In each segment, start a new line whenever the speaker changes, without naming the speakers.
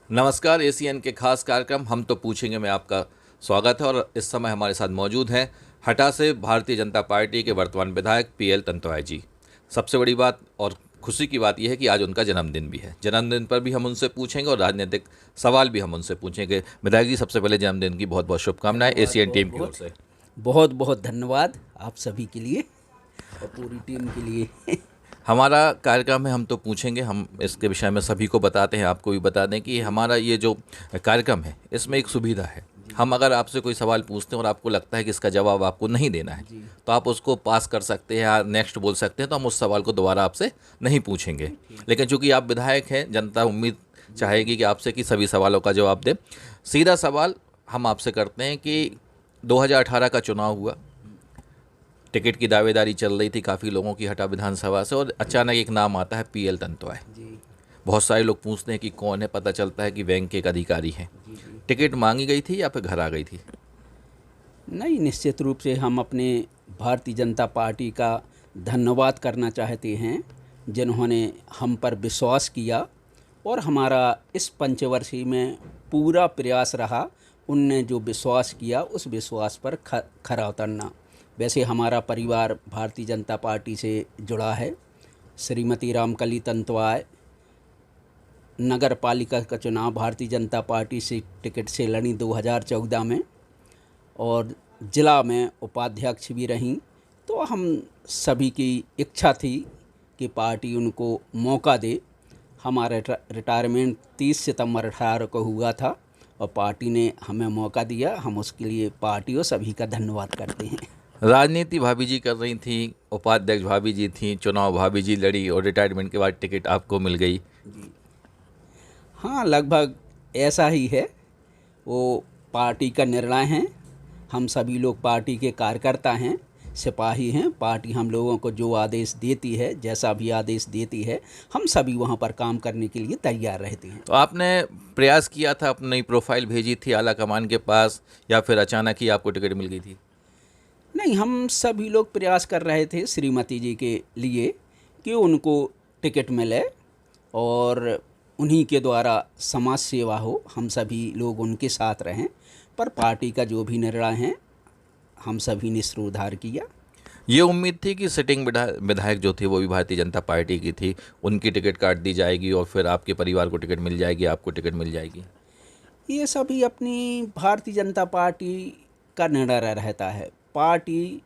नमस्कार। एसीएन के खास कार्यक्रम हम तो पूछेंगे में आपका स्वागत है और इस समय हमारे साथ मौजूद हैं हटा से भारतीय जनता पार्टी के वर्तमान विधायक पीएल तंतवाय जी। सबसे बड़ी बात और खुशी की बात यह है कि आज उनका जन्मदिन भी है। जन्मदिन पर भी हम उनसे पूछेंगे और राजनीतिक सवाल भी हम उनसे पूछेंगे। विधायक जी, सबसे पहले जन्मदिन की बहुत बहुत शुभकामनाएं
धन्यवाद।
एसीएन
बहुत
टीम की ओर
बहुत
से।
बहुत बहुत धन्यवाद आप सभी के लिए और पूरी टीम के लिए।
हमारा कार्यक्रम है हम तो पूछेंगे, हम इसके विषय में सभी को बताते हैं, आपको भी बता दें कि हमारा ये जो कार्यक्रम है इसमें एक सुविधा है। हम अगर आपसे कोई सवाल पूछते हैं और आपको लगता है कि इसका जवाब आपको नहीं देना है
जी
तो आप उसको पास कर सकते हैं या नेक्स्ट बोल सकते हैं, तो हम उस सवाल को दोबारा आपसे नहीं पूछेंगे। लेकिन चूंकि आप विधायक हैं, जनता उम्मीद चाहेगी कि आपसे कि सभी सवालों का जवाब दें। सीधा सवाल हम आपसे करते हैं कि 2018 का चुनाव हुआ, टिकट की दावेदारी चल रही थी काफ़ी लोगों की हटा विधानसभा से, और अचानक एक नाम आता है पीएल तंतवाय।
जी
बहुत सारे लोग पूछते हैं कि कौन है, पता चलता है कि बैंक के एक अधिकारी हैं।
जी जी।
टिकट मांगी गई थी या फिर घर आ गई थी?
नहीं, निश्चित रूप से हम अपने भारतीय जनता पार्टी का धन्यवाद करना चाहते हैं जिन्होंने हम पर विश्वास किया और हमारा इस पंचवर्षीय में पूरा प्रयास रहा उनने जो विश्वास किया उस विश्वास पर खरा उतरना। वैसे हमारा परिवार भारतीय जनता पार्टी से जुड़ा है। श्रीमती रामकली तंतवाय नगर पालिका का चुनाव भारतीय जनता पार्टी से टिकट से लड़ी 2014 में और ज़िला में उपाध्यक्ष भी रहीं। तो हम सभी की इच्छा थी कि पार्टी उनको मौका दे। हमारा रिटायरमेंट 30 सितंबर 18 को हुआ था और पार्टी ने हमें मौका दिया। हम उसके लिए पार्टी और सभी का धन्यवाद करते हैं।
राजनीति भाभी जी कर रही थी, उपाध्यक्ष भाभी जी थी, चुनाव भाभी जी लड़ी और रिटायरमेंट के बाद टिकट आपको मिल गई।
जी हाँ, लगभग ऐसा ही है। वो पार्टी का निर्णय है। हम सभी लोग पार्टी के कार्यकर्ता हैं, सिपाही हैं। पार्टी हम लोगों को जो आदेश देती है, जैसा भी आदेश देती है, हम सभी वहाँ पर काम करने के लिए तैयार रहते हैं।
तो आपने प्रयास किया था, अपनी प्रोफाइल भेजी थी आला कमान के पास, या फिर अचानक ही आपको टिकट मिल गई थी?
नहीं, हम सभी लोग प्रयास कर रहे थे श्रीमती जी के लिए कि उनको टिकट मिले और उन्हीं के द्वारा समाज सेवा हो, हम सभी लोग उनके साथ रहें। पर पार्टी का जो भी निर्णय है हम सभी ने श्रोधार किया।
ये उम्मीद थी कि सिटिंग विधायक जो थे वो भी भारतीय जनता पार्टी की थी, उनकी टिकट काट दी जाएगी और फिर आपके परिवार को टिकट मिल जाएगी, आपको टिकट मिल जाएगी।
ये सभी अपनी भारतीय जनता पार्टी का निर्णय रहता है। पार्टी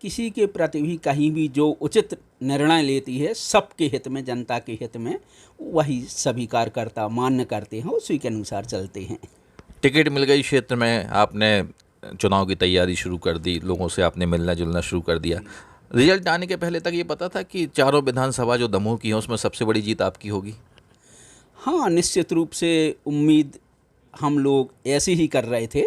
किसी के प्रति भी कहीं भी जो उचित निर्णय लेती है सबके हित में, जनता के हित में, वही सभी कार्यकर्ता मान्य करते हैं, उसी के अनुसार चलते हैं।
टिकट मिल गई, क्षेत्र में आपने चुनाव की तैयारी शुरू कर दी, लोगों से आपने मिलना जुलना शुरू कर दिया। रिजल्ट आने के पहले तक ये पता था कि चारों विधानसभा जो दमोह की हैं उसमें सबसे बड़ी जीत आपकी होगी?
हाँ, निश्चित रूप से उम्मीद हम लोग ऐसे ही कर रहे थे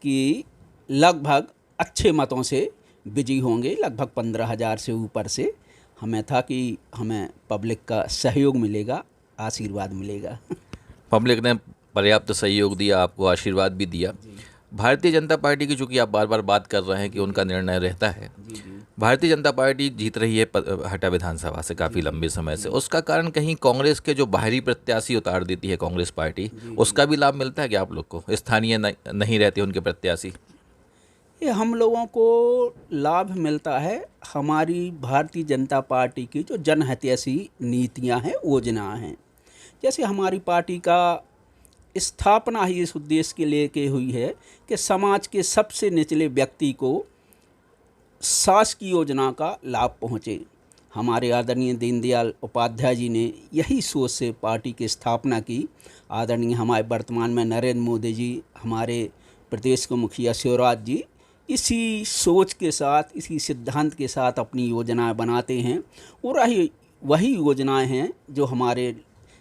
कि लगभग अच्छे मतों से विजयी होंगे। लगभग 15,000 से ऊपर से हमें था कि हमें पब्लिक का सहयोग मिलेगा, आशीर्वाद मिलेगा।
पब्लिक ने पर्याप्त सहयोग दिया, आपको आशीर्वाद भी दिया। भारतीय जनता पार्टी की, चूंकि आप बार बार बात कर रहे हैं कि उनका निर्णय रहता है, भारतीय जनता पार्टी जीत रही है हटा विधानसभा से काफ़ी लंबे समय से। उसका कारण कहीं कांग्रेस के जो बाहरी प्रत्याशी उतार देती है कांग्रेस पार्टी, उसका भी लाभ मिलता है कि आप लोग को? स्थानीय नहीं रहते उनके प्रत्याशी।
ये हम लोगों को लाभ मिलता है। हमारी भारतीय जनता पार्टी की जो जनहितैषी नीतियां हैं, योजना हैं, जैसे हमारी पार्टी का स्थापना ही इस उद्देश्य के लेके हुई है कि समाज के सबसे निचले व्यक्ति को शासकीय योजना का लाभ पहुँचे। हमारे आदरणीय दीनदयाल उपाध्याय जी ने यही सोच से पार्टी की स्थापना की। आदरणीय हमारे वर्तमान में नरेंद्र मोदी जी, हमारे प्रदेश के मुखिया शिवराज जी, इसी सोच के साथ, इसी सिद्धांत के साथ अपनी योजनाएं बनाते हैं और वही योजनाएं हैं जो हमारे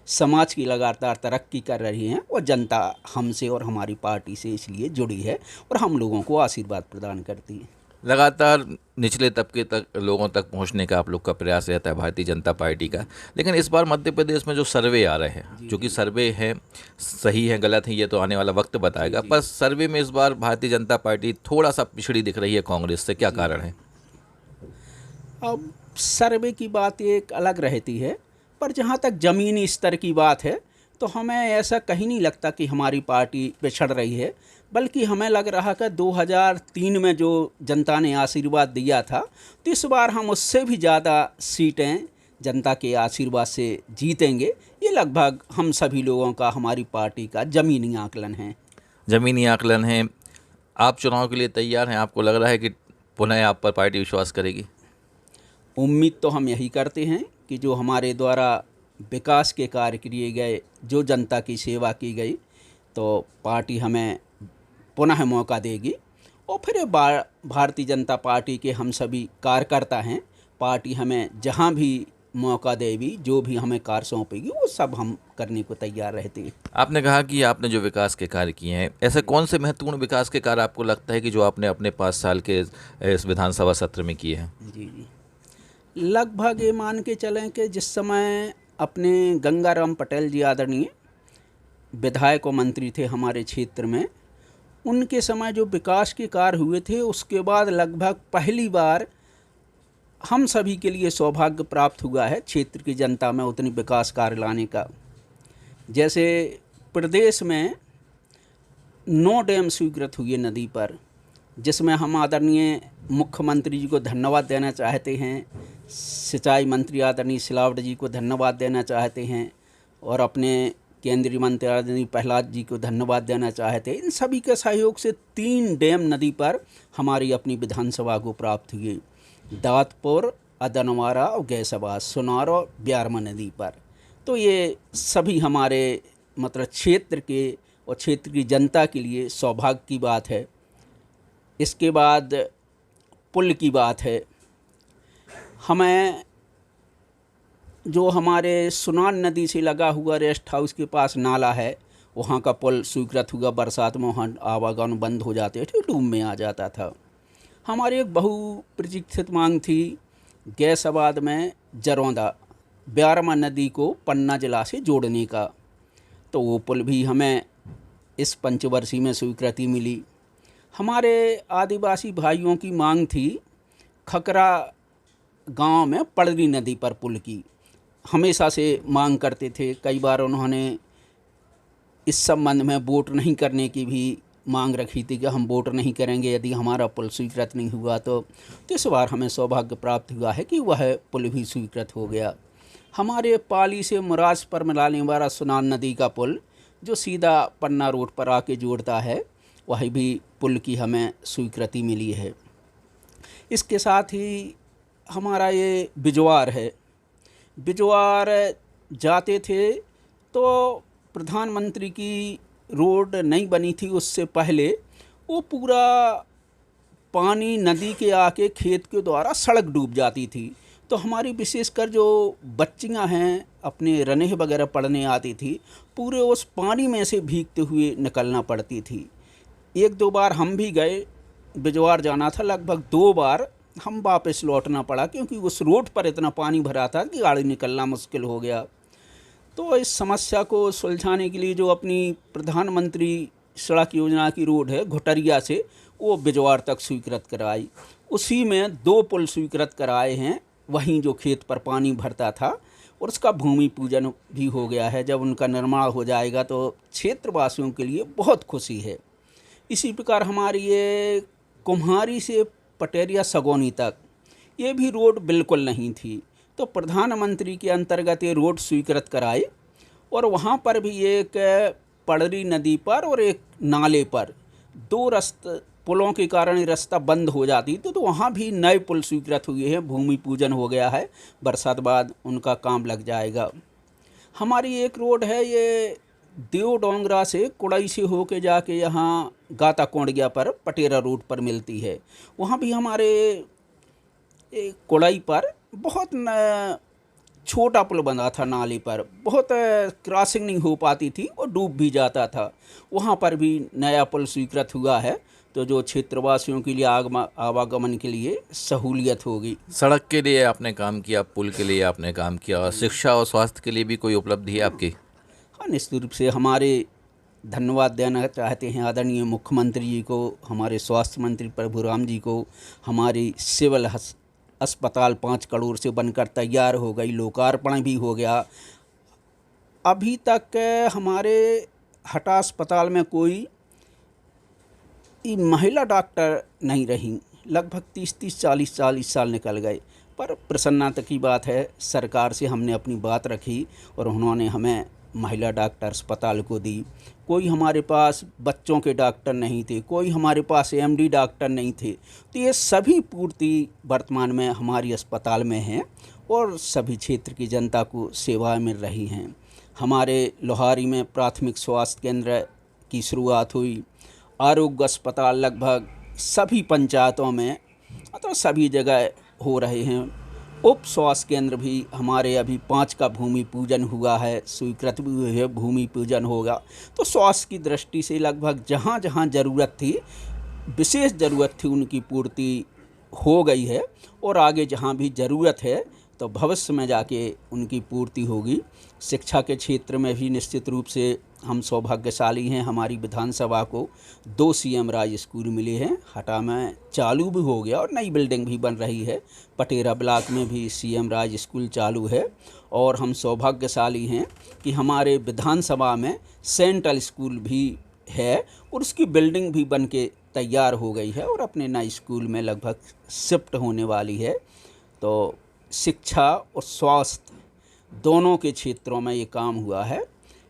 समाज की लगातार तरक्की कर रही हैं और जनता हमसे और हमारी पार्टी से इसलिए जुड़ी है और हम लोगों को आशीर्वाद प्रदान करती है।
लगातार निचले तबके तक लोगों तक पहुंचने का आप लोग का प्रयास रहता है भारतीय जनता पार्टी का। लेकिन इस बार मध्य प्रदेश में जो सर्वे आ रहे हैं, जो कि सर्वे हैं, सही है गलत है ये तो आने वाला वक्त बताएगा, पर सर्वे में इस बार भारतीय जनता पार्टी थोड़ा सा पिछड़ी दिख रही है कांग्रेस से। क्या कारण है?
अब सर्वे की बात एक अलग रहती है, पर जहाँ तक ज़मीनी स्तर की बात है तो हमें ऐसा कहीं नहीं लगता कि हमारी पार्टी पिछड़ रही है, बल्कि हमें लग रहा कि 2003 में जो जनता ने आशीर्वाद दिया था, तो इस बार हम उससे भी ज़्यादा सीटें जनता के आशीर्वाद से जीतेंगे। ये लगभग हम सभी लोगों का, हमारी पार्टी का ज़मीनी आकलन है।
ज़मीनी आकलन है। आप चुनाव के लिए तैयार हैं? आपको लग रहा है कि पुनः आप पर पार्टी विश्वास करेगी?
उम्मीद तो हम यही करते हैं कि जो हमारे द्वारा विकास के कार्य किए गए, जो जनता की सेवा की गई, तो पार्टी हमें पुनः मौका देगी। और फिर भारतीय जनता पार्टी के हम सभी कार्यकर्ता हैं, पार्टी हमें जहां भी मौका देगी, जो भी हमें कार्य सौंपेगी, वो सब हम करने को तैयार रहते हैं।
आपने कहा कि आपने जो विकास के कार्य किए हैं, ऐसे कौन से महत्वपूर्ण विकास के कार्य आपको लगता है कि जो आपने अपने 5 साल के इस विधानसभा सत्र में किए हैं?
जी जी, लगभग ये मान के चलें कि जिस समय अपने गंगाराम पटेल जी आदरणीय विधायक और मंत्री थे हमारे क्षेत्र में, उनके समय जो विकास के कार्य हुए थे, उसके बाद लगभग पहली बार हम सभी के लिए सौभाग्य प्राप्त हुआ है क्षेत्र की जनता में उतनी विकास कार्य लाने का। जैसे प्रदेश में 9 डैम स्वीकृत हुए नदी पर, जिसमें हम आदरणीय मुख्यमंत्री जी को धन्यवाद देना चाहते हैं, सिंचाई मंत्री आदरणीय सिलावट जी को धन्यवाद देना चाहते हैं, और अपने केंद्रीय मंत्री आदरणीय प्रहलाद जी को धन्यवाद देना चाहते हैं। इन सभी के सहयोग से 3 डैम नदी पर हमारी अपनी विधानसभा को प्राप्त हुए। दातपुर, अदनवारा और गैसवा, सुनार और ब्यारमा नदी पर। तो ये सभी हमारे मतलब क्षेत्र के और क्षेत्र की जनता के लिए सौभाग्य की बात है। इसके बाद पुल की बात है। हमें जो हमारे सुनार नदी से लगा हुआ रेस्ट हाउस के पास नाला है, वहाँ का पुल स्वीकृत हुआ। बरसात में वहाँ आवागमन बंद हो जाते थे, डूब में आ जाता था। हमारी एक बहुप्रतीक्षित मांग थी गैसाबाद में जरौंदा ब्यारमा नदी को पन्ना जिला से जोड़ने का, तो वो पुल भी हमें इस पंचवर्षीय में स्वीकृति मिली। हमारे आदिवासी भाइयों की मांग थी खकरा गांव में पड़री नदी पर पुल की, हमेशा से मांग करते थे। कई बार उन्होंने इस संबंध में वोट नहीं करने की भी मांग रखी थी कि हम वोट नहीं करेंगे यदि हमारा पुल स्वीकृत नहीं हुआ। तो इस बार हमें सौभाग्य प्राप्त हुआ है कि वह पुल भी स्वीकृत हो गया। हमारे पाली से मुराज पर मिलाने वाला सुनार नदी का पुल, जो सीधा पन्ना रोड पर आके जोड़ता है, वह भी पुल की हमें स्वीकृति मिली है। इसके साथ ही हमारा ये बिजवार है। बिजवार जाते थे तो प्रधानमंत्री की रोड नहीं बनी थी, उससे पहले वो पूरा पानी नदी के आके खेत के द्वारा सड़क डूब जाती थी। तो हमारी विशेषकर जो बच्चियां हैं अपने रनेह वगैरह पढ़ने आती थी, पूरे उस पानी में से भीगते हुए निकलना पड़ती थी। 1-2 बार हम भी गए, बिजवार जाना था, लगभग 2 बार हम वापस लौटना पड़ा, क्योंकि उस रोड पर इतना पानी भरा था कि गाड़ी निकलना मुश्किल हो गया। तो इस समस्या को सुलझाने के लिए जो अपनी प्रधानमंत्री सड़क योजना की रोड है घुटरिया से वो बिजवार तक स्वीकृत कराई। उसी में 2 पुल स्वीकृत कराए हैं, वहीं जो खेत पर पानी भरता था, और उसका भूमि पूजन भी हो गया है। जब उनका निर्माण हो जाएगा तो क्षेत्रवासियों के लिए बहुत खुशी है। इसी प्रकार हमारी ये कुम्हारी से पटेरिया सगौनी तक ये भी रोड बिल्कुल नहीं थी, तो प्रधानमंत्री के अंतर्गत ये रोड स्वीकृत कराई, और वहाँ पर भी एक पड़री नदी पर और एक नाले पर 2 पुलों के कारण रास्ता बंद हो जाती थी, तो वहाँ भी नए पुल स्वीकृत हुए हैं, भूमि पूजन हो गया है, बरसात बाद उनका काम लग जाएगा। हमारी एक रोड है ये देव डोंगरा से कुड़ई से होके जाके यहाँ गाता कोंडिया पर पटेरा रोड पर मिलती है। वहाँ भी हमारे कुड़ई पर बहुत छोटा पुल बना था नाले पर, बहुत क्रॉसिंग नहीं हो पाती थी और डूब भी जाता था। वहाँ पर भी नया पुल स्वीकृत हुआ है, तो जो क्षेत्रवासियों के लिए आवागमन के लिए सहूलियत होगी।
सड़क के लिए आपने काम किया, पुल के लिए आपने काम किया, और शिक्षा और स्वास्थ्य के लिए भी कोई उपलब्धि है आपकी?
हाँ, निश्चित रूप से हमारे धन्यवाद देना चाहते हैं आदरणीय मुख्यमंत्री जी को, हमारे स्वास्थ्य मंत्री प्रभुराम जी को। हमारी सिविल अस्पताल 5 करोड़ से बनकर तैयार हो गई, लोकार्पण भी हो गया। अभी तक हमारे हटा अस्पताल में कोई महिला डॉक्टर नहीं रही। लगभग 30-40 साल निकल गए। पर प्रसन्नता की बात है, सरकार से हमने अपनी बात रखी और उन्होंने हमें महिला डॉक्टर अस्पताल को दी। कोई हमारे पास बच्चों के डॉक्टर नहीं थे, कोई हमारे पास एमडी डॉक्टर नहीं थे। तो ये सभी पूर्ति वर्तमान में हमारी अस्पताल में हैं और सभी क्षेत्र की जनता को सेवाएं मिल रही हैं। हमारे लोहारी में प्राथमिक स्वास्थ्य केंद्र की शुरुआत हुई। आरोग्य अस्पताल लगभग सभी पंचायतों में तो सभी जगह हो रहे हैं। उप स्वास्थ्य केंद्र भी हमारे अभी 5 का भूमि पूजन हुआ है, स्वीकृत भी हुई है, भूमि पूजन होगा। तो स्वास्थ्य की दृष्टि से लगभग जहाँ जहाँ ज़रूरत थी, विशेष ज़रूरत थी, उनकी पूर्ति हो गई है और आगे जहाँ भी ज़रूरत है तो भविष्य में जाके उनकी पूर्ति होगी। शिक्षा के क्षेत्र में भी निश्चित रूप से हम सौभाग्यशाली हैं। हमारी विधानसभा को 2 सीएम राज स्कूल मिले हैं। हटा में चालू भी हो गया और नई बिल्डिंग भी बन रही है। पटेरा ब्लॉक में भी सीएम राज स्कूल चालू है और हम सौभाग्यशाली हैं कि हमारे विधानसभा में सेंट्रल स्कूल भी है और उसकी बिल्डिंग भी बन के तैयार हो गई है और अपने नए स्कूल में लगभग शिफ्ट होने वाली है। तो शिक्षा और स्वास्थ्य दोनों के क्षेत्रों में ये काम हुआ है।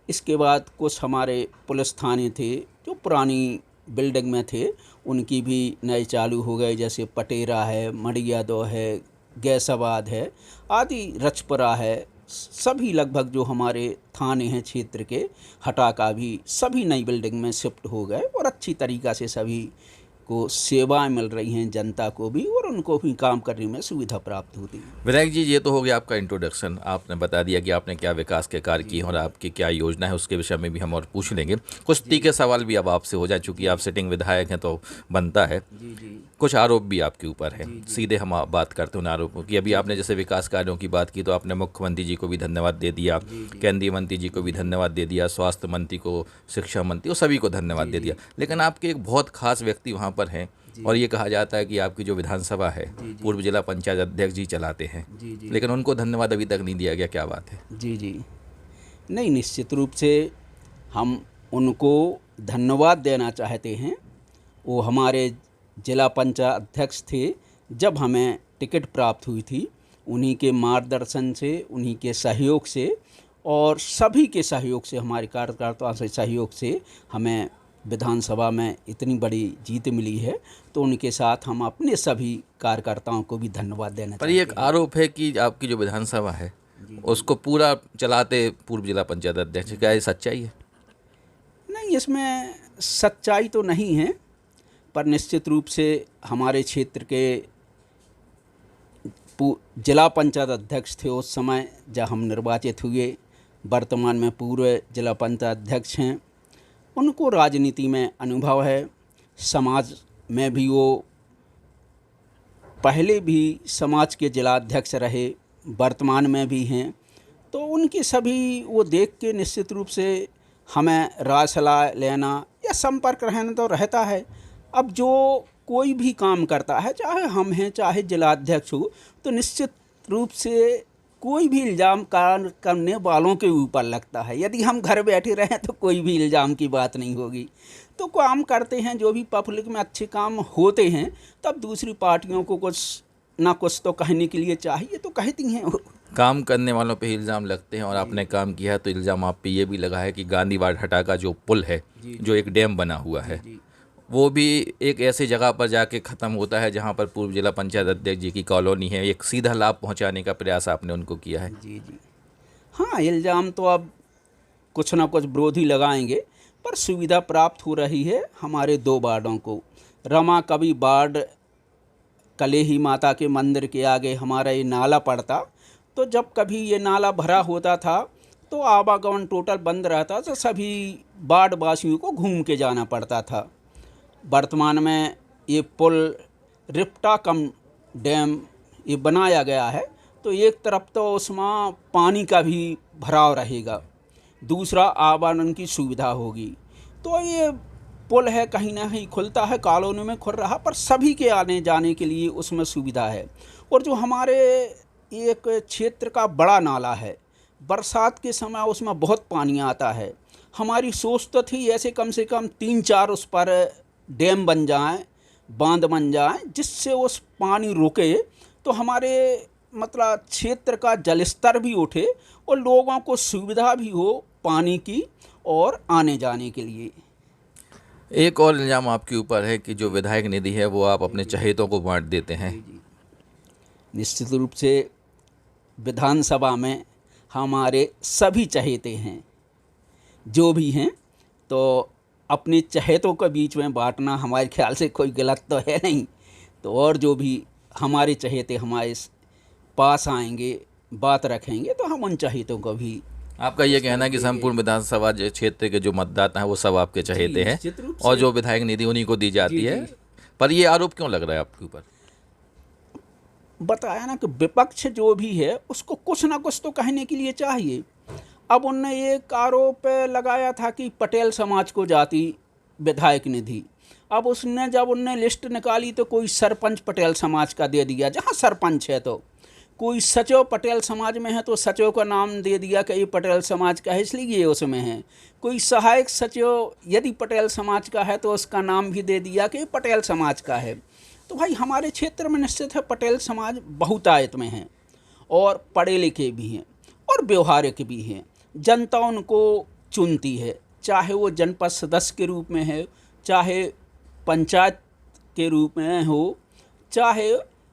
इसके बाद कुछ हमारे पुलिस थाने थे जो पुरानी बिल्डिंग में थे, उनकी भी नए चालू हो गए, जैसे पटेरा है, मड़ियादो है, गैसाबाद है आदि, रचपुरा है। सभी लगभग जो हमारे थाने हैं क्षेत्र के, हटा का भी सभी नई बिल्डिंग में शिफ्ट हो गए और अच्छी तरीक़ा से सभी को सेवाएं मिल रही हैं, जनता को भी, और उनको भी काम करने में सुविधा प्राप्त होती है।
विधायक जी, ये तो हो गया आपका इंट्रोडक्शन। आपने बता दिया कि आपने क्या विकास के कार्य किए और आपकी क्या योजना है, उसके विषय में भी हम और पूछ लेंगे। कुछ तीखे सवाल भी अब आपसे हो जाए, चूँकि आप सिटिंग विधायक हैं तो बनता है। कुछ आरोप भी आपके ऊपर है। सीधे हम बात करते हैं उन आरोपों की। अभी आपने जैसे विकास कार्यों की बात की तो आपने मुख्यमंत्री जी को भी धन्यवाद दे दिया, केंद्रीय मंत्री जी को भी धन्यवाद दे दिया, स्वास्थ्य मंत्री को, शिक्षा मंत्री को, सभी को धन्यवाद दे दिया। लेकिन आपके एक बहुत खास व्यक्ति वहाँ पर हैं और ये कहा जाता है कि आपकी जो विधानसभा है पूर्व जिला पंचायत अध्यक्ष जी चलाते हैं, लेकिन उनको धन्यवाद अभी तक नहीं दिया गया। क्या बात है?
जी नहीं, निश्चित रूप से हम उनको धन्यवाद देना चाहते हैं। वो हमारे जिला पंचायत अध्यक्ष थे जब हमें टिकट प्राप्त हुई थी। उन्हीं के मार्गदर्शन से, उन्हीं के सहयोग से और सभी के सहयोग से, हमारे कार्यकर्ताओं से सहयोग से हमें विधानसभा में इतनी बड़ी जीत मिली है। तो उनके साथ हम अपने सभी कार्यकर्ताओं को भी धन्यवाद देना चाहते हैं।
पर ये एक आरोप है कि आपकी जो विधानसभा है उसको पूरा चलाते पूर्व जिला पंचायत अध्यक्ष, क्या ये सच्चाई है?
नहीं, इसमें सच्चाई तो नहीं है, पर निश्चित रूप से हमारे क्षेत्र के जिला पंचायत अध्यक्ष थे उस समय जब हम निर्वाचित हुए। वर्तमान में पूर्व जिला पंचायत अध्यक्ष हैं। उनको राजनीति में अनुभव है, समाज में भी वो पहले भी समाज के जिला अध्यक्ष रहे, वर्तमान में भी हैं। तो उनकी सभी वो देख के निश्चित रूप से हमें राय सलाह लेना या संपर्क रहना तो रहता है। अब जो कोई भी काम करता है, चाहे हम हैं चाहे जिला अध्यक्ष हो, तो निश्चित रूप से कोई भी इल्ज़ाम करने वालों के ऊपर लगता है। यदि हम घर बैठे रहें तो कोई भी इल्ज़ाम की बात नहीं होगी। तो काम करते हैं, जो भी पब्लिक में अच्छे काम होते हैं, तब दूसरी पार्टियों को कुछ ना कुछ तो कहने के लिए चाहिए, तो कहती हैं।
काम करने वालों पे इल्ज़ाम लगते हैं और आपने काम किया है तो इल्ज़ाम आप पे ये भी लगा है कि गांधीवाड़ हटा का जो पुल है, जो एक डैम बना हुआ है, वो भी एक ऐसी जगह पर जाके ख़त्म होता है जहाँ पर पूर्व जिला पंचायत अध्यक्ष जी की कॉलोनी है। एक सीधा लाभ पहुँचाने का प्रयास आपने उनको किया है।
जी हाँ, इल्ज़ाम तो अब कुछ ना कुछ विरोधी लगाएंगे, पर सुविधा प्राप्त हो रही है हमारे 2 वार्डों को। रमा कभी वार्ड कलेही माता के मंदिर के आगे हमारा ये नाला पड़ता, तो जब कभी ये नाला भरा होता था तो आवागमन टोटल बंद रहता, तो सभी वार्ड वासियों को घूम के जाना पड़ता था। वर्तमान में ये पुल रिप्टा कम डैम ये बनाया गया है, तो एक तरफ तो उसमें पानी का भी भराव रहेगा, दूसरा आवागमन की सुविधा होगी। तो ये पुल है कहीं ना कहीं खुलता है, कॉलोनी में खुल रहा, पर सभी के आने जाने के लिए उसमें सुविधा है। और जो हमारे एक क्षेत्र का बड़ा नाला है, बरसात के समय उसमें बहुत पानी आता है। हमारी सोच तो थी ऐसे कम से कम 3-4 उस पर डैम बन जाएं, बांध बन जाएं, जिससे उस पानी रुके तो हमारे मतलब क्षेत्र का जलस्तर भी उठे और लोगों को सुविधा भी हो पानी की और आने जाने के लिए।
एक और इल्ज़ाम आपके ऊपर है कि जो विधायक निधि है वो आप अपने चहेतों को बांट देते हैं।
निश्चित रूप से विधानसभा में हमारे सभी चहेते हैं जो भी हैं, तो अपने चहेतों के बीच में बांटना हमारे ख्याल से कोई गलत तो है नहीं। तो और जो भी हमारे चहेते हमारे पास आएंगे, बात रखेंगे, तो हम उन चहेतों को भी।
आपका ये कहना है कि संपूर्ण विधानसभा क्षेत्र के जो मतदाता हैं वो सब आपके चहेते हैं
निश्चित रूप
और
से।
जो विधायक निधि उन्हीं को दी जाती है। पर ये आरोप क्यों लग रहा है आपके ऊपर?
बताया ना कि विपक्ष जो भी है उसको कुछ ना कुछ तो कहने के लिए चाहिए। अब उनने एक आरोप लगाया था कि पटेल समाज को जाती विधायक निधि। अब उसने जब उनने लिस्ट निकाली तो कोई सरपंच पटेल समाज का दे दिया, जहाँ सरपंच है, तो कोई सचिव पटेल समाज में है तो सचिव का नाम दे दिया कि ये पटेल समाज का है इसलिए ये उसमें है। कोई सहायक सचिव यदि पटेल समाज का है तो उसका नाम भी दे दिया कि ये पटेल समाज का है। तो भाई हमारे क्षेत्र में निश्चित है पटेल समाज बहुतायत में है और पढ़े लिखे भी हैं और व्यवहारिक भी हैं। जनता उनको चुनती है, चाहे वो जनपद सदस्य के रूप में है, चाहे पंचायत के रूप में हो, चाहे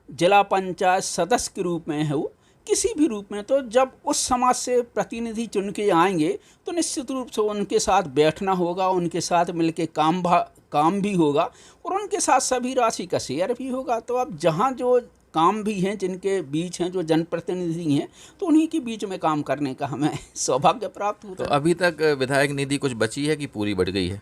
जिला पंचायत सदस्य के रूप में हो, किसी भी रूप में। तो जब उस समाज से प्रतिनिधि चुन के आएंगे तो निश्चित रूप से उनके साथ बैठना होगा, उनके साथ मिलके काम भी होगा और उनके साथ सभी राशि का शेयर भी होगा। तो अब जहाँ जो काम भी हैं जिनके बीच हैं, जो जनप्रतिनिधि हैं, तो उन्हीं के बीच में काम करने का हमें सौभाग्य प्राप्त होता
तो
है।
अभी तक विधायक निधि कुछ बची है कि पूरी बढ़ गई है?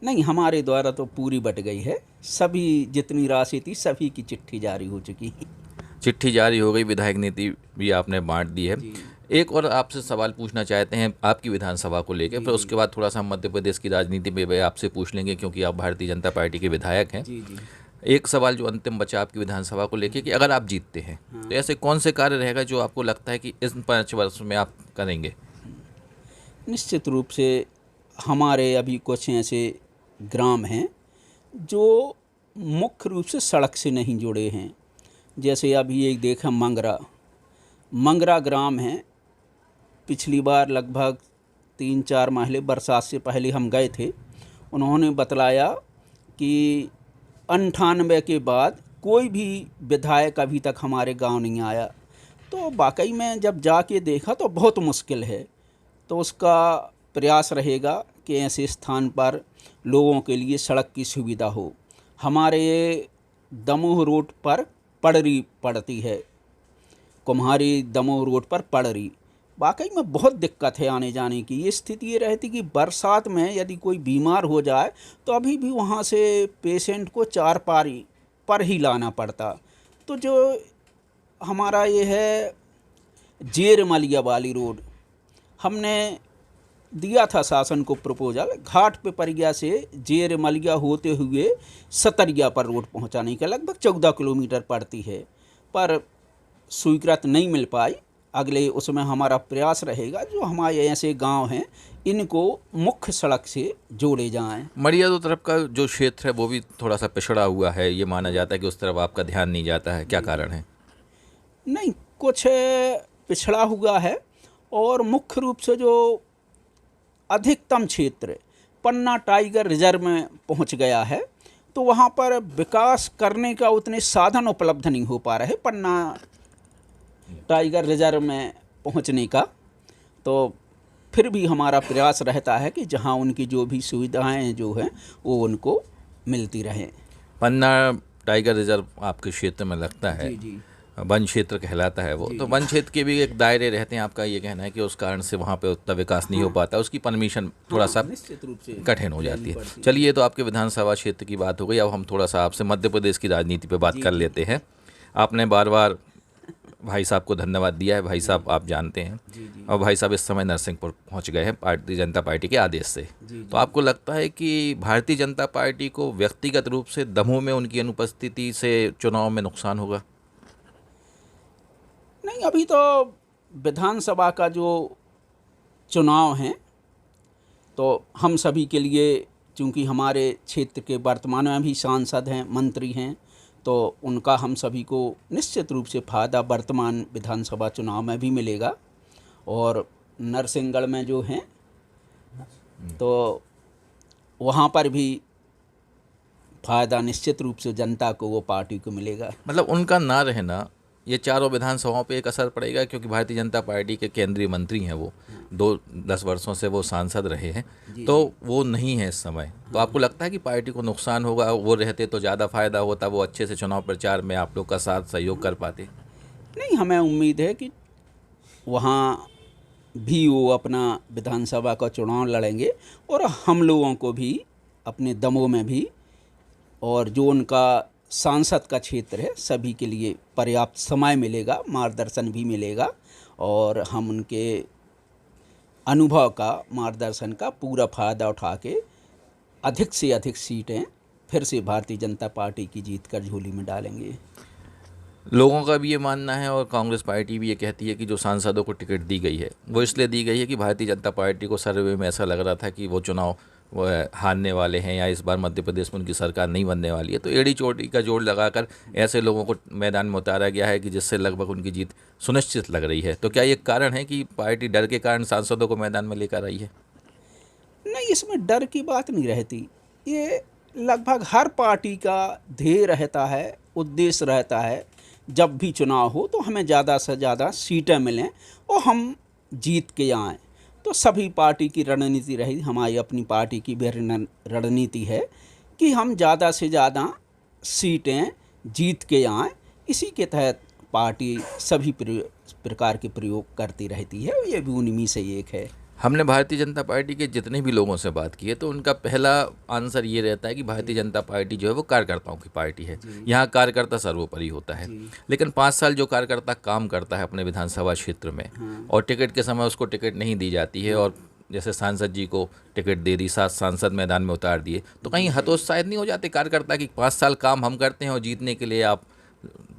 नहीं, हमारे द्वारा तो पूरी बट गई है। सभी जितनी राशि थी सभी की चिट्ठी जारी हो चुकी है।
चिट्ठी जारी हो गई, विधायक निधि भी आपने बांट दी है। एक और आपसे सवाल पूछना चाहते हैं आपकी विधानसभा को लेकर, फिर उसके बाद थोड़ा सा हम मध्य प्रदेश की राजनीति में भी आपसे पूछ लेंगे क्योंकि आप भारतीय जनता पार्टी के विधायक हैं।
जी जी।
एक सवाल जो अंतिम बचा आपकी विधानसभा को लेकर कि अगर आप जीतते हैं तो ऐसे कौन से कार्य रहेगा जो आपको लगता है कि इस 5 वर्ष में आप करेंगे?
निश्चित रूप से हमारे अभी कुछ ऐसे ग्राम हैं जो मुख्य रूप से सड़क से नहीं जुड़े हैं। जैसे अभी एक देखा मंगरा ग्राम है। पिछली बार लगभग 3-4 महीने बरसात से पहले हम गए थे। उन्होंने बतलाया कि 98 के बाद कोई भी विधायक अभी तक हमारे गांव नहीं आया। तो वाकई में जब जाके देखा तो बहुत मुश्किल है। तो उसका प्रयास रहेगा कि ऐसे स्थान पर लोगों के लिए सड़क की सुविधा हो। हमारे दमोह रोड पर पड़री पड़ती है, कुम्हारी दमोह रोड पर पड़री। वाकई में बहुत दिक्कत है आने जाने की। ये स्थिति ये रहती कि बरसात में यदि कोई बीमार हो जाए तो अभी भी वहाँ से पेशेंट को 4 पारी पर ही लाना पड़ता। तो जो हमारा ये है जेर मलिया वाली रोड, हमने दिया था शासन को प्रपोजल घाट पे परिया से जेर मलिया होते हुए सतरिया पर रोड पहुंचाने का, लगभग 14 किलोमीटर पड़ती है, पर स्वीकृत नहीं मिल पाई। अगले उसमें हमारा प्रयास रहेगा जो हमारे ऐसे गांव हैं इनको मुख्य सड़क से जोड़े जाएं।
मड़िया दो तरफ का जो क्षेत्र है वो भी थोड़ा सा पिछड़ा हुआ है, ये माना जाता है कि उस तरफ आपका ध्यान नहीं जाता है, क्या कारण है?
नहीं, कुछ पिछड़ा हुआ है और मुख्य रूप से जो अधिकतम क्षेत्र पन्ना टाइगर रिजर्व में पहुंच गया है तो वहां पर विकास करने का उतने साधन उपलब्ध नहीं हो पा रहे पन्ना टाइगर रिजर्व में पहुंचने का। तो फिर भी हमारा प्रयास रहता है कि जहां उनकी जो भी सुविधाएं जो हैं वो उनको मिलती रहें।
पन्ना टाइगर रिजर्व आपके क्षेत्र में लगता है,
जी जी।
वन क्षेत्र कहलाता है वो, तो वन क्षेत्र के भी एक दायरे रहते हैं। आपका ये कहना है कि उस कारण से वहाँ पे उतना विकास नहीं हो पाता, उसकी परमिशन थोड़ा सा
निश्चित रूप से
कठिन हो जाती है। चलिए, तो आपके विधानसभा क्षेत्र की बात हो गई, अब हम थोड़ा सा आपसे मध्य प्रदेश की राजनीति पे बात कर लेते हैं। आपने बार बार भाई साहब को धन्यवाद दिया है, भाई साहब आप जानते हैं, और भाई साहब इस समय नरसिंहपुर पहुंच गए हैं भारतीय जनता पार्टी के आदेश से। तो आपको लगता है कि भारतीय जनता पार्टी को व्यक्तिगत रूप से दमोह में उनकी अनुपस्थिति से चुनाव में नुकसान होगा?
नहीं, अभी तो विधानसभा का जो चुनाव हैं तो हम सभी के लिए, चूँकि हमारे क्षेत्र के वर्तमान में भी सांसद हैं, मंत्री हैं, तो उनका हम सभी को निश्चित रूप से फ़ायदा वर्तमान विधानसभा चुनाव में भी मिलेगा। और नरसिंहगढ़ में जो हैं तो वहाँ पर भी फ़ायदा निश्चित रूप से जनता को, वो पार्टी को मिलेगा।
मतलब उनका ना रहना ये चारों विधानसभाओं पे एक असर पड़ेगा, क्योंकि भारतीय जनता पार्टी के केंद्रीय मंत्री हैं, वो 10 वर्षों से वो सांसद रहे हैं, तो वो नहीं है इस समय। तो आपको लगता है कि पार्टी को नुकसान होगा? वो रहते तो ज़्यादा फायदा होता, वो अच्छे से चुनाव प्रचार में आप लोग का साथ सहयोग कर पाते।
नहीं, हमें उम्मीद है कि वहाँ भी वो अपना विधानसभा का चुनाव लड़ेंगे और हम लोगों को भी अपने दमों में भी, और जो उनका सांसद का क्षेत्र है, सभी के लिए पर्याप्त समय मिलेगा, मार्गदर्शन भी मिलेगा, और हम उनके अनुभव का, मार्गदर्शन का पूरा फ़ायदा उठा के अधिक से अधिक सीटें फिर से भारतीय जनता पार्टी की जीत कर झोली में डालेंगे।
लोगों का भी ये मानना है और कांग्रेस पार्टी भी ये कहती है कि जो सांसदों को टिकट दी गई है वो इसलिए दी गई है कि भारतीय जनता पार्टी को सर्वे में ऐसा लग रहा था कि वो चुनाव वो हारने वाले हैं, या इस बार मध्य प्रदेश में उनकी सरकार नहीं बनने वाली है। तो एड़ी चोटी का जोड़ लगाकर ऐसे लोगों को मैदान में उतारा गया है कि जिससे लगभग उनकी जीत सुनिश्चित लग रही है। तो क्या ये कारण है कि पार्टी डर के कारण सांसदों को मैदान में लेकर आई है?
नहीं, इसमें डर की बात नहीं रहती। ये लगभग हर पार्टी का ध्येय रहता है, उद्देश्य रहता है, जब भी चुनाव हो तो हमें ज़्यादा से ज़्यादा सीटें मिलें और हम जीत के आएँ। तो सभी पार्टी की रणनीति रही, हमारी अपनी पार्टी की भी रणनीति है कि हम ज़्यादा से ज़्यादा सीटें जीत के आएँ। इसी के तहत पार्टी सभी प्रकार के प्रयोग करती रहती है, ये भी उन्हीं से एक है।
हमने भारतीय जनता पार्टी के जितने भी लोगों से बात की है तो उनका पहला आंसर ये रहता है कि भारतीय जनता पार्टी जो है वो कार्यकर्ताओं की पार्टी है, यहाँ कार्यकर्ता सर्वोपरि होता है। लेकिन 5 साल जो कार्यकर्ता काम करता है अपने विधानसभा क्षेत्र में और टिकट के समय उसको टिकट नहीं दी जाती है, और जैसे सांसद जी को टिकट दे दी, 7 सांसद मैदान में उतार दिए, तो कहीं हतोत्साहित नहीं हो जाते कार्यकर्ता कि 5 साल काम हम करते हैं और जीतने के लिए आप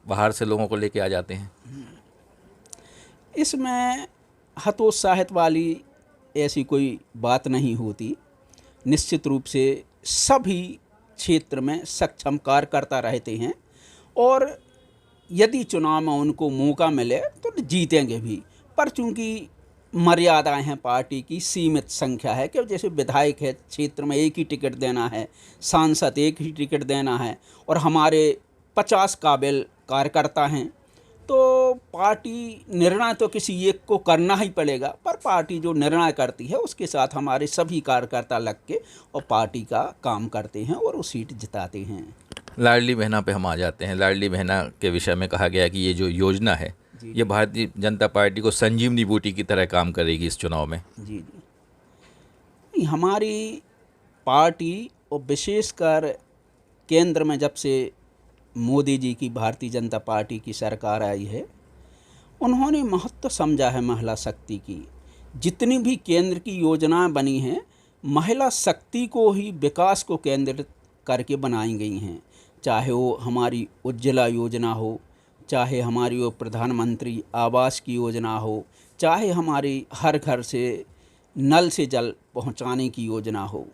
बाहर से लोगों को लेके आ जाते हैं?
इसमें हतोत्साहित वाली ऐसी कोई बात नहीं होती। निश्चित रूप से सभी क्षेत्र में सक्षम कार्यकर्ता रहते हैं और यदि चुनाव में उनको मौका मिले तो जीतेंगे भी। पर चूंकि मर्यादाएं हैं, पार्टी की सीमित संख्या है कि जैसे विधायक है, क्षेत्र में एक ही टिकट देना है, सांसद एक ही टिकट देना है, और हमारे 50 काबिल कार्यकर्ता हैं, तो पार्टी निर्णय तो किसी एक को करना ही पड़ेगा। पर पार्टी जो निर्णय करती है उसके साथ हमारे सभी कार्यकर्ता लग के और पार्टी का काम करते हैं और वो सीट जिताते हैं।
लाडली बहना पे हम आ जाते हैं। लाडली बहना के विषय में कहा गया कि ये जो योजना है ये भारतीय जनता पार्टी को संजीवनी बूटी की तरह काम करेगी इस चुनाव में।
जी, हमारी पार्टी और विशेषकर केंद्र में जब से मोदी जी की भारतीय जनता पार्टी की सरकार आई है, उन्होंने महत्व समझा है महिला शक्ति की। जितनी भी केंद्र की योजनाएं बनी हैं, महिला शक्ति को ही, विकास को केंद्रित करके बनाई गई हैं। चाहे वो हमारी उज्ज्वला योजना हो, चाहे हमारी वो प्रधानमंत्री आवास की योजना हो, चाहे हमारी हर घर से नल से जल पहुंचाने की योजना हो,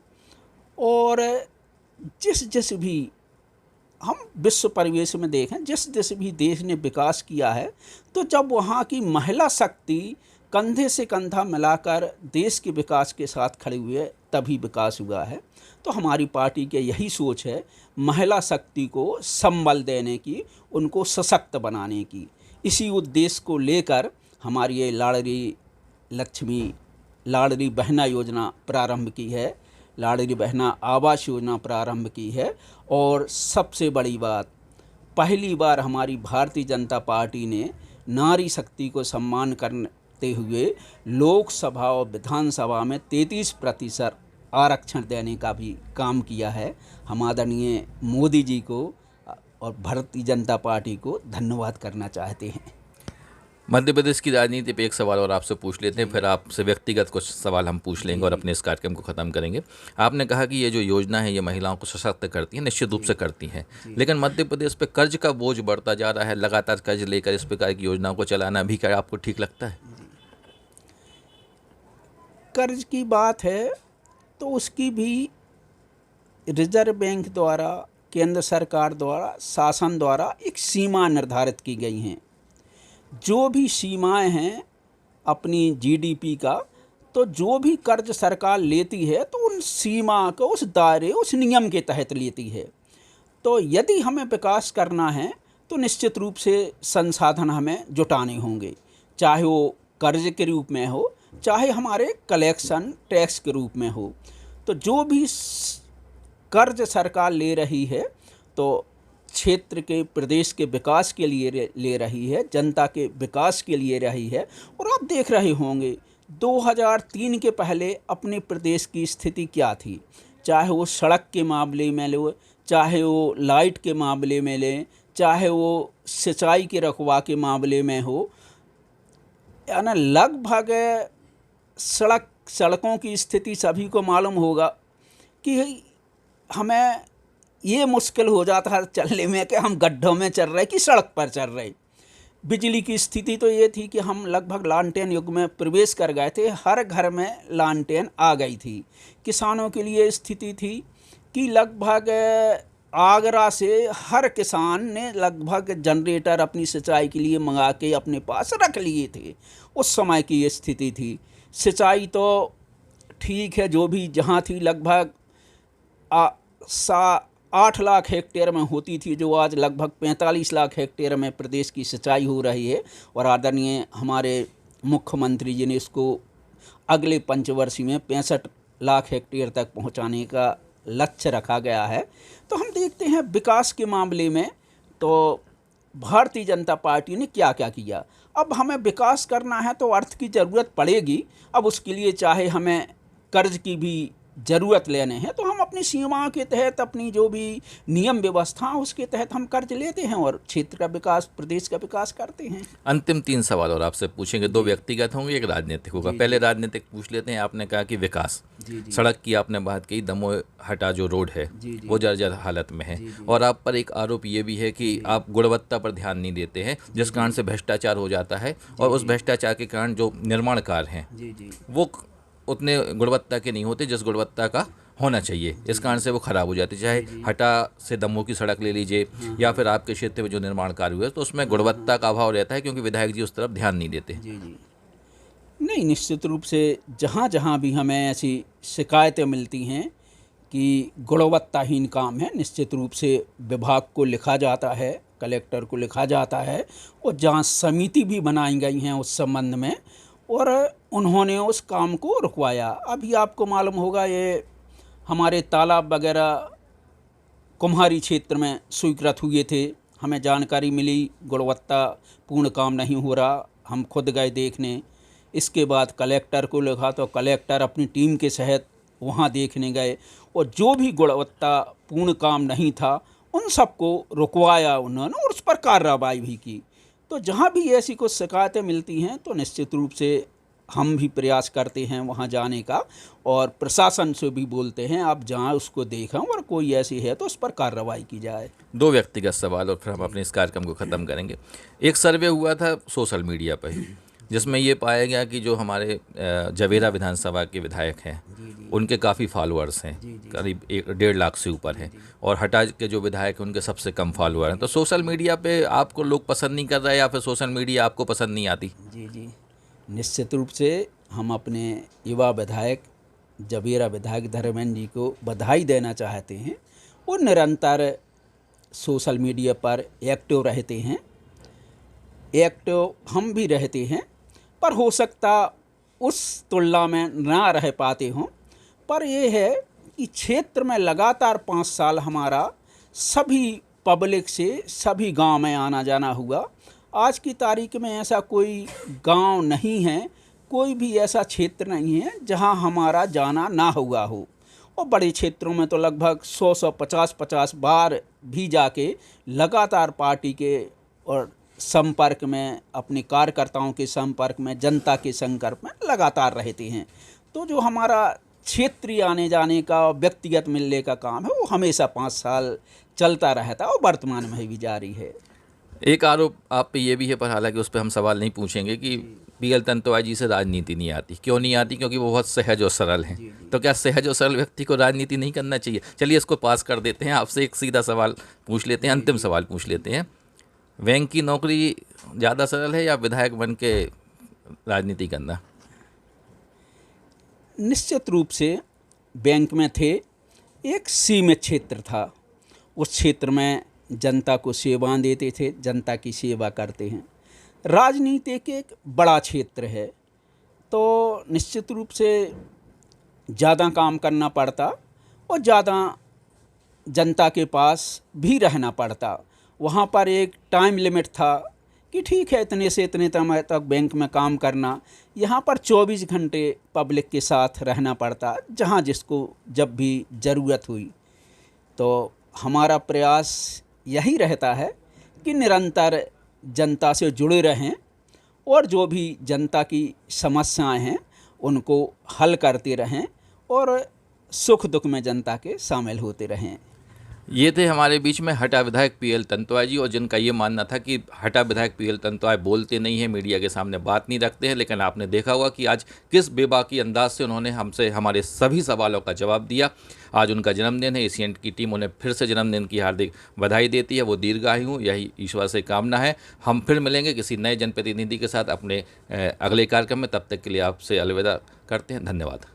और जिस भी हम विश्व परिवेश में देखें, जिस भी देश ने विकास किया है, तो जब वहाँ की महिला शक्ति कंधे से कंधा मिलाकर देश के विकास के साथ खड़े हुए, तभी विकास हुआ है। तो हमारी पार्टी के यही सोच है, महिला शक्ति को संबल देने की, उनको सशक्त बनाने की। इसी उद्देश्य को लेकर हमारी ये लाडली बहना योजना प्रारंभ की है, लाडली बहना आवास योजना प्रारंभ की है। और सबसे बड़ी बात, पहली बार हमारी भारतीय जनता पार्टी ने नारी शक्ति को सम्मान करते हुए लोकसभा और विधानसभा में 33% आरक्षण देने का भी काम किया है। हम आदरणीय मोदी जी को और भारतीय जनता पार्टी को धन्यवाद करना चाहते हैं।
मध्य प्रदेश की राजनीति पे एक सवाल और आपसे पूछ लेते हैं, फिर आपसे व्यक्तिगत कुछ सवाल हम पूछ लेंगे और अपने इस कार्यक्रम को ख़त्म करेंगे। आपने कहा कि ये जो योजना है ये महिलाओं को सशक्त करती है, निश्चित रूप से करती हैं, लेकिन मध्य प्रदेश पे कर्ज का बोझ बढ़ता जा रहा है। लगातार कर्ज लेकर इस प्रकार की योजनाओं को चलाना भी क्या आपको ठीक लगता है?
कर्ज की बात है तो उसकी भी रिजर्व बैंक द्वारा, केंद्र सरकार द्वारा, शासन द्वारा एक सीमा निर्धारित की गई हैं। जो भी सीमाएं हैं अपनी जीडीपी का, तो जो भी कर्ज सरकार लेती है तो उन सीमा को, उस दायरे, उस नियम के तहत लेती है। तो यदि हमें विकास करना है तो निश्चित रूप से संसाधन हमें जुटाने होंगे, चाहे वो कर्ज के रूप में हो, चाहे हमारे कलेक्शन टैक्स के रूप में हो। तो जो भी कर्ज सरकार ले रही है तो क्षेत्र के, प्रदेश के विकास के लिए ले रही है, जनता के विकास के लिए रही है। और आप देख रहे होंगे 2003 के पहले अपने प्रदेश की स्थिति क्या थी, चाहे वो सड़क के मामले में ले, चाहे वो लाइट के मामले में ले, चाहे वो सिंचाई के रकबा के मामले में हो, यानी लगभग सड़कों की स्थिति सभी को मालूम होगा कि हमें ये मुश्किल हो जाता है चलने में कि हम गड्ढों में चल रहे कि सड़क पर चल रहे। बिजली की स्थिति तो ये थी कि हम लगभग लालटेन युग में प्रवेश कर गए थे, हर घर में लालटेन आ गई थी। किसानों के लिए स्थिति थी कि लगभग आगरा से हर किसान ने लगभग जनरेटर अपनी सिंचाई के लिए मंगा के अपने पास रख लिए थे। उस समय की ये स्थिति थी। सिंचाई तो ठीक है जो भी जहाँ थी, लगभग 8 लाख हेक्टेयर में होती थी, जो आज लगभग 45 लाख हेक्टेयर में प्रदेश की सिंचाई हो रही है। और आदरणीय हमारे मुख्यमंत्री जी ने इसको अगले पंचवर्षीय में 65 लाख हेक्टेयर तक पहुंचाने का लक्ष्य रखा गया है। तो हम देखते हैं विकास के मामले में तो भारतीय जनता पार्टी ने क्या क्या किया। अब हमें विकास करना है तो अर्थ की ज़रूरत पड़ेगी। अब उसके लिए चाहे हमें कर्ज की भी ज़रूरत लेने हैं तो हम अपनी सीमाओं के तहत, अपनी जो भी नियम व्यवस्था उसके तहत हम कर्ज लेते हैं और क्षेत्र का विकास, प्रदेश का विकास करते हैं।
अंतिम 3 सवाल और आपसे पूछेंगे, 2 व्यक्तिगत होंगे, 1 राजनीतिक होगा। पहले राजनीतिक पूछ लेते हैं। आपने कहा कि विकास, सड़क की आपने बात की, दमोह हटा जो रोड है वो जर्जर हालत में है। और आप पर एक आरोप ये भी है कि आप गुणवत्ता पर ध्यान नहीं देते हैं, जिस कारण से भ्रष्टाचार हो जाता है। और उस भ्रष्टाचार के कारण जो निर्माण कार्य हैं वो उतने गुणवत्ता के नहीं होते जिस गुणवत्ता का होना चाहिए। इस कारण से वो ख़राब हो जाती है। चाहे हटा से दमोह की सड़क ले लीजिए या फिर आपके क्षेत्र में जो निर्माण कार्य हुए, तो उसमें गुणवत्ता का अभाव रहता है क्योंकि विधायक जी उस तरफ ध्यान नहीं देते।
नहीं, निश्चित रूप से जहाँ जहाँ भी हमें ऐसी शिकायतें मिलती हैं कि गुणवत्ताहीन काम है, निश्चित रूप से विभाग को लिखा जाता है, कलेक्टर को लिखा जाता है और जांच समिति भी बनाई गई हैं उस संबंध में, और उन्होंने उस काम को रुकवाया। अभी आपको मालूम होगा ये हमारे तालाब वगैरह कुम्हारी क्षेत्र में स्वीकृत हुए थे, हमें जानकारी मिली गुणवत्तापूर्ण काम नहीं हो रहा, हम खुद गए देखने। इसके बाद कलेक्टर को लिखा तो कलेक्टर अपनी टीम के सहित वहाँ देखने गए और जो भी गुणवत्तापूर्ण काम नहीं था उन सबको रुकवाया उन्होंने और उस पर कार्रवाई भी की। तो जहाँ भी ऐसी कुछ शिकायतें मिलती हैं तो निश्चित रूप से हम भी प्रयास करते हैं वहाँ जाने का और प्रशासन से भी बोलते हैं आप जहाँ उसको देखें और कोई ऐसी है तो उस पर कार्रवाई की जाए।
2 व्यक्तिगत सवाल और फिर हम अपने इस कार्यक्रम को ख़त्म करेंगे। एक सर्वे हुआ था सोशल मीडिया पर ही, जिसमें ये पाया गया कि जो हमारे जवेरा विधानसभा के विधायक हैं उनके काफ़ी फॉलोअर्स हैं, करीब 1.5 लाख से ऊपर हैं, और हटा के जो विधायक हैं उनके सबसे कम फॉलोअर हैं। तो सोशल मीडिया पे आपको लोग पसंद नहीं कर रहे या फिर सोशल मीडिया आपको पसंद नहीं आती?
जी, निश्चित रूप से हम अपने युवा विधायक जवेरा विधायक धर्मेंद्र जी को बधाई देना चाहते हैं। वो निरंतर सोशल मीडिया पर एक्टिव रहते हैं, एक्टिव हम भी रहते हैं, पर हो सकता उस तुलना में ना रह पाते हों। पर यह है कि क्षेत्र में लगातार 5 साल हमारा सभी पब्लिक से सभी गांव में आना जाना हुआ। आज की तारीख में ऐसा कोई गांव नहीं है, कोई भी ऐसा क्षेत्र नहीं है जहां हमारा जाना ना हुआ हो। और बड़े क्षेत्रों में तो लगभग 100-150 बार भी जाके लगातार पार्टी के और संपर्क में, अपने कार्यकर्ताओं के संपर्क में, जनता के संपर्क में लगातार रहते हैं। तो जो हमारा क्षेत्रीय आने जाने का व्यक्तिगत मिलने का काम है वो हमेशा 5 साल चलता रहता है और वर्तमान में भी जारी है।
एक आरोप आप पे ये भी है, पर हालांकि उस पर हम सवाल नहीं पूछेंगे, कि पीएल तंतुआ जी से राजनीति नहीं आती। क्यों नहीं आती? क्योंकि वो बहुत सहज और सरल हैं। तो क्या सहज और सरल व्यक्ति को राजनीति नहीं करना चाहिए? चलिए इसको पास कर देते हैं। आपसे एक सीधा सवाल पूछ लेते हैं, अंतिम सवाल पूछ लेते हैं। बैंक की नौकरी ज़्यादा सरल है या विधायक बन के राजनीति करना?
निश्चित रूप से बैंक में थे, एक सीमित क्षेत्र था, उस क्षेत्र में जनता को सेवाएं देते थे, जनता की सेवा करते हैं। राजनीति एक बड़ा क्षेत्र है, तो निश्चित रूप से ज़्यादा काम करना पड़ता और ज़्यादा जनता के पास भी रहना पड़ता। वहाँ पर एक टाइम लिमिट था कि ठीक है इतने से इतने समय तक बैंक में काम करना। यहाँ पर 24 घंटे पब्लिक के साथ रहना पड़ता, जहाँ जिसको जब भी ज़रूरत हुई। तो हमारा प्रयास यही रहता है कि निरंतर जनता से जुड़े रहें और जो भी जनता की समस्याएं हैं उनको हल करते रहें और सुख दुख में जनता के शामिल होते रहें।
ये थे हमारे बीच में हटा विधायक पीएल तंतुआ जी, और जिनका ये मानना था कि हटा विधायक पीएल तंतुआ बोलते नहीं हैं, मीडिया के सामने बात नहीं रखते हैं। लेकिन आपने देखा होगा कि आज किस बेबाकी अंदाज से उन्होंने हमसे हमारे सभी सवालों का जवाब दिया। आज उनका जन्मदिन है, एशियंट की टीम उन्हें फिर से जन्मदिन की हार्दिक बधाई देती है। वो दीर्घायु, यही ईश्वर से कामना है। हम फिर मिलेंगे किसी नए जनप्रतिनिधि के साथ अपने अगले कार्यक्रम में। तब तक के लिए आपसे अलविदा करते हैं। धन्यवाद।